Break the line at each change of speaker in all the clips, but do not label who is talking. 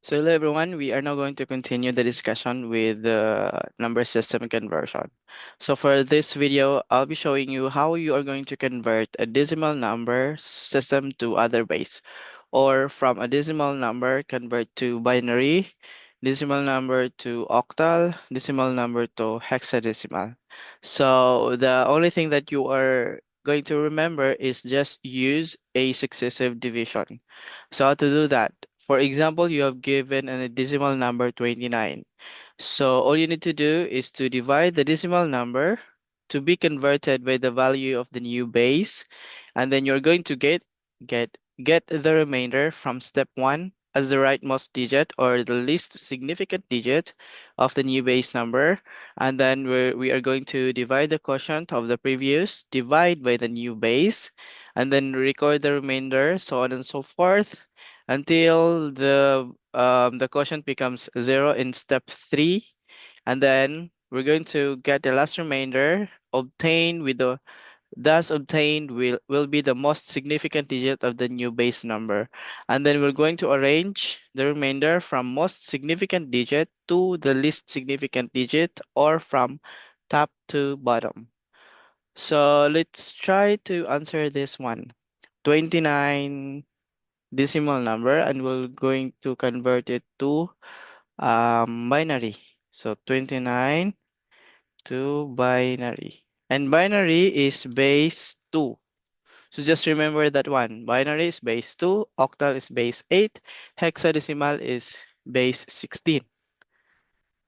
So hello everyone, we are now going to continue the discussion with the number system conversion. So for this video, I'll be showing you how you are going to convert a decimal number system to other base, or from a decimal number convert to binary, decimal number to octal, decimal number to hexadecimal. So the only thing that you are going to remember is just use a successive division. So how to do that? For example, you have given a decimal number 29. So all you need to do is to divide the decimal number to be converted by the value of the new base, and then you're going to get get the remainder from step 1 as the rightmost digit or the least significant digit of the new base number, and then we are going to divide the quotient of the previous divide by the new base, and then record the remainder, so on and so forth until the quotient becomes 0 in step 3, and then we're going to get the last remainder obtained with the thus obtained will be the most significant digit of the new base number, and then we're going to arrange the remainder from most significant digit to the least significant digit, or from top to bottom. So let's try to answer this one. 29 decimal number, and we're going to convert it to binary. So 29 to binary. And binary is base 2. So just remember that one. Binary is base 2, octal is base 8, hexadecimal is base 16.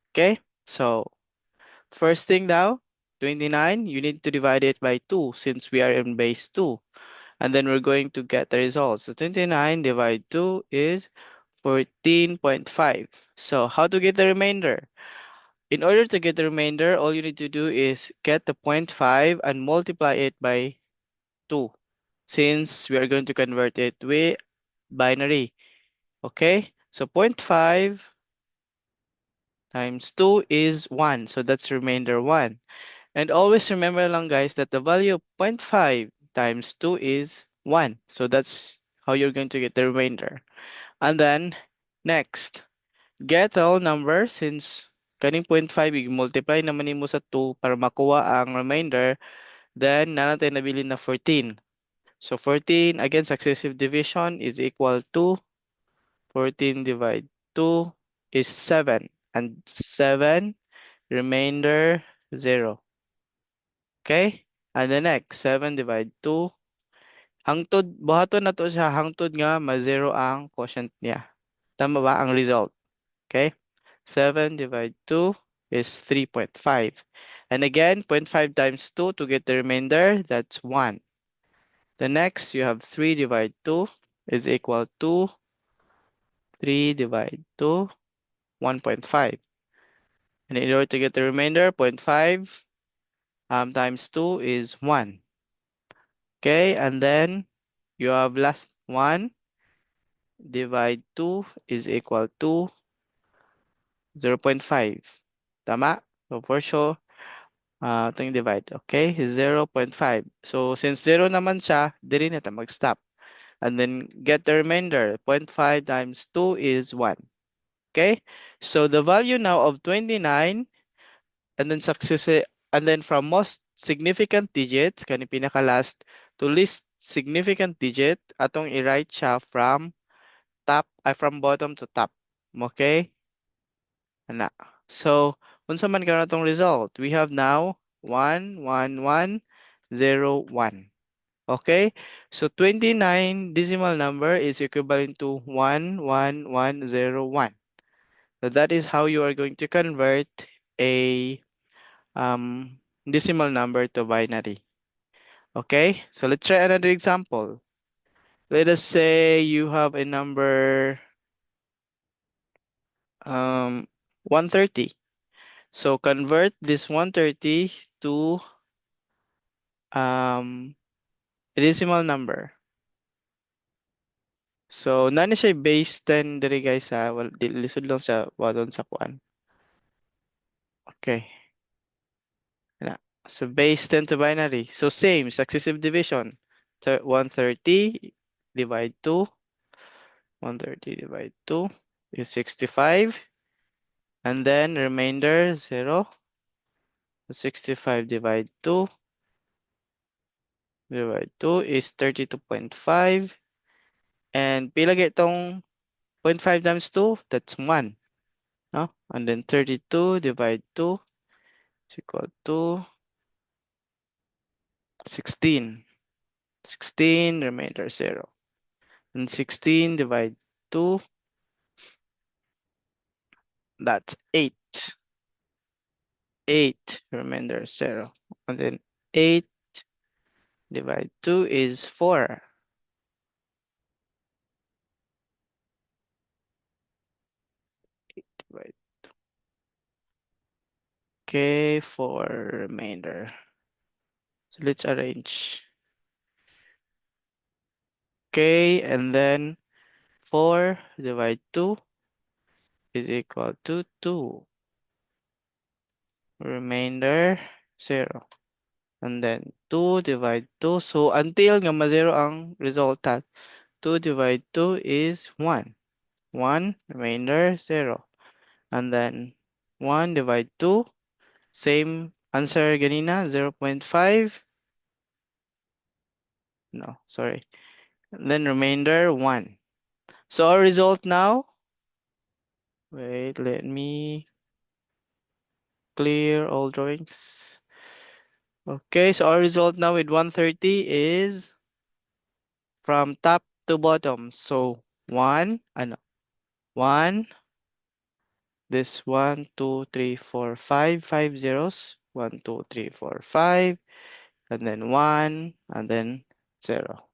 Okay? So first thing now, 29, you need to divide it by 2 since we are in base 2. And then we're going to get the results. So 29 divided 2 is 14.5. So how to get the remainder? In order to get the remainder, all you need to do is get the 0.5 and multiply it by 2, since we are going to convert it with binary. Okay, so 0.5 times 2 is 1. So that's remainder 1. And always remember lang guys that the value of 0.5 times 2 is 1. So that's how you're going to get the remainder. And then next, get the whole number since kaning 0.5 i-multiply naman mo sa 2 para makuha ang remainder, then na natin nabili na 14. So 14, again, successive division is equal to 14 divided 2 is 7. And 7, remainder 0. Okay? And the next, 7 divided 2. Hangtod, buhaton na to siya, hangtod nga, ma-0 ang quotient niya. Tama ba ang result? Okay? 7 divided 2 is 3.5. And again, 0.5 times 2 to get the remainder, that's 1. The next, you have 3 divided 2 is equal to 3 divided 2, 1.5. And in order to get the remainder, 0.5 times 2 is 1. Okay, and then you have last 1 divide 2 is equal to 0.5. Tama? So for sure, ito yung divide. Okay, 0.5. So since 0 naman siya, dili na tayo mag-stop. And then get the remainder. 0.5 times 2 is 1. Okay, so the value now of 29, and then and then from most significant digits, kani pinaka last, to least significant digit, atong i-write siya from from bottom to top. Okay? Ana. So, unsa man karon atong result? We have now 1, 1, 1, 0, 1. Okay? So, 29 decimal number is equivalent to 1, 1, 1, 0, 1. So, that is how you are going to convert a decimal number to binary. Okay? So, let's try another example. Let us say you have a number 130. So convert this 130 to a decimal number. So nani siya base 10 diri guys ha. Well, lisod lang siya wadon sa kuan. Okay. Na. So base 10 to binary. So same successive division. 130 divide 2. 130 divide 2 is 65. And then remainder 0. 65 divide 2 is 32.5. And pila gyud itong 0.5 times 2? That's 1. No? And then 32 divide 2 is equal to 16. 16 remainder 0. And 16 divide 2, that's 8. 8 remainder 0. And then 8 divide 2 is 4. Divide. Okay, 4 remainder. So let's arrange. Okay, and then 4 divide 2 is equal to 2. Remainder 0. And then 2 divide 2. So until nga ma-0 ang resultant, 2 divide 2 is 1. 1 remainder 0. And then 1 divide 2. Same answer ganina, 0.5. No, sorry. And then remainder 1. So our result now, wait, let me clear all drawings. Okay, so our result now with 130 is from top to bottom. So 1, ano, 1, this 1, 2, 3, 4, 5, 5 zeros. 1, 2, 3, 4, 5, and then 1, and then 0.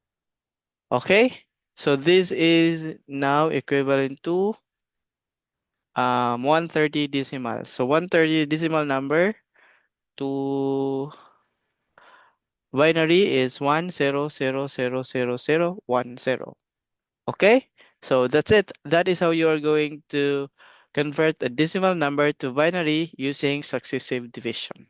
Okay, so this is now equivalent to 130 decimal. So 130 decimal number to binary is 100000010. Okay, so that's it. That is how you are going to convert a decimal number to binary using successive division.